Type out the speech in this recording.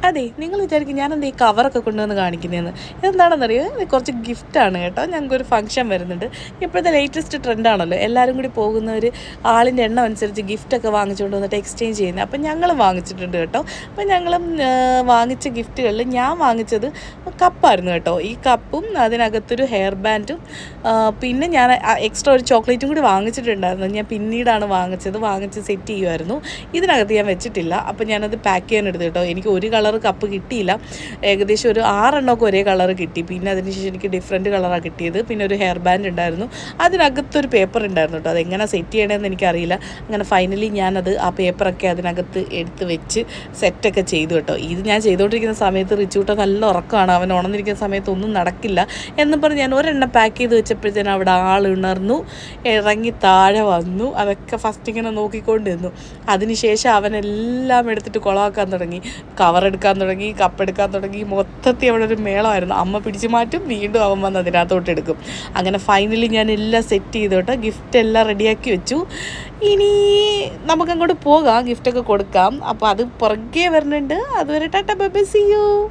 അതെ, നിങ്ങൾ വിചാരിക്കും ഞാനെന്താ ഈ കവറൊക്കെ കൊണ്ടുവന്ന് കാണിക്കുന്നതെന്ന്. എന്താണെന്നറിയോ, ഇത് കുറച്ച് ഗിഫ്റ്റാണ് കേട്ടോ. ഞങ്ങൾക്കൊരു ഫംഗ്ഷൻ വരുന്നുണ്ട്. ഇപ്പോഴത്തെ ലേറ്റസ്റ്റ് ട്രെൻഡാണല്ലോ, എല്ലാവരും കൂടി പോകുന്നവർ ആളിൻ്റെ എണ്ണം അനുസരിച്ച് ഗിഫ്റ്റൊക്കെ വാങ്ങിച്ചുകൊണ്ട് വന്നിട്ട് എക്സ്ചേഞ്ച് ചെയ്യുന്നത്. അപ്പം ഞങ്ങൾ വാങ്ങിച്ചിട്ടുണ്ട് കേട്ടോ. അപ്പം ഞങ്ങളും വാങ്ങിച്ച ഗിഫ്റ്റുകളിൽ ഞാൻ വാങ്ങിച്ചത് കപ്പായിരുന്നു കേട്ടോ. ഈ കപ്പും അതിനകത്തൊരു ഹെയർ ബാൻഡും പിന്നെ ഞാൻ എക്സ്ട്രാ ഒരു ചോക്ലേറ്റും കൂടി വാങ്ങിച്ചിട്ടുണ്ടായിരുന്നു. ഞാൻ പിന്നീടാണ് വാങ്ങിച്ച് സെറ്റ് ചെയ്യുമായിരുന്നു. ഇതിനകത്ത് ഞാൻ വെച്ചിട്ടില്ല. അപ്പം ഞാനത് പാക്ക് ചെയ്യാൻ എടുത്തു കേട്ടോ. എനിക്ക് ഒരു കളർ കപ്പ് കിട്ടിയില്ല, ഏകദേശം ഒരു 6 എണ്ണമൊക്കെ ഒരേ കളർ കിട്ടി. പിന്നെ അതിനുശേഷം എനിക്ക് ഡിഫറെൻറ്റ് കളറാണ് കിട്ടിയത്. പിന്നെ ഒരു ഹെയർ ബാൻഡ് ഉണ്ടായിരുന്നു, അതിനകത്തൊരു പേപ്പർ ഉണ്ടായിരുന്നു കേട്ടോ. അതെങ്ങനെ സെറ്റ് ചെയ്യണമെന്ന് എനിക്കറിയില്ല. അങ്ങനെ ഫൈനലി ഞാനത് ആ പേപ്പറൊക്കെ അതിനകത്ത് എടുത്ത് വെച്ച് സെറ്റൊക്കെ ചെയ്തു കേട്ടോ. ഇത് ഞാൻ ചെയ്തുകൊണ്ടിരിക്കുന്ന സമയത്ത് റിച്ചൂട്ട നല്ല ഉറക്കമാണ്, അവൻ ഉണർന്നിരിക്കുന്ന സമയത്ത് ഒന്നും നടക്കില്ല എന്ന് പറഞ്ഞ് ഞാൻ ഒരെണ്ണം പാക്ക് ചെയ്ത് വെച്ചപ്പോഴത്തേനും അവിടെ ആളുണർന്നു, ഇറങ്ങി താഴെ വന്നു. അതൊക്കെ ഫസ്റ്റ് ഇങ്ങനെ നോക്കിക്കൊണ്ടിരുന്നു. അതിനുശേഷം അവനെല്ലാം എടുത്തിട്ട് കുളമാക്കാൻ തുടങ്ങി, കവർ എടുക്കാൻ തുടങ്ങി, കപ്പെടുക്കാൻ തുടങ്ങി. മൊത്തത്തിൽ അവിടെ ഒരു മേളമായിരുന്നു. അമ്മ പിടിച്ചു മാറ്റും, വീണ്ടും അവൻ വന്ന് അതിനകത്തോട്ട് എടുക്കും. അങ്ങനെ ഫൈനലി ഞാൻ എല്ലാം സെറ്റ് ചെയ്തു കേട്ടോ. ഗിഫ്റ്റ് എല്ലാം റെഡിയാക്കി വെച്ചു. ഇനി നമുക്കങ്ങോട്ട് പോകാം, ഗിഫ്റ്റൊക്കെ കൊടുക്കാം. അപ്പോൾ അത് പുറകെ വരുന്നുണ്ട്. അതുവരെ tata bye bye, see U.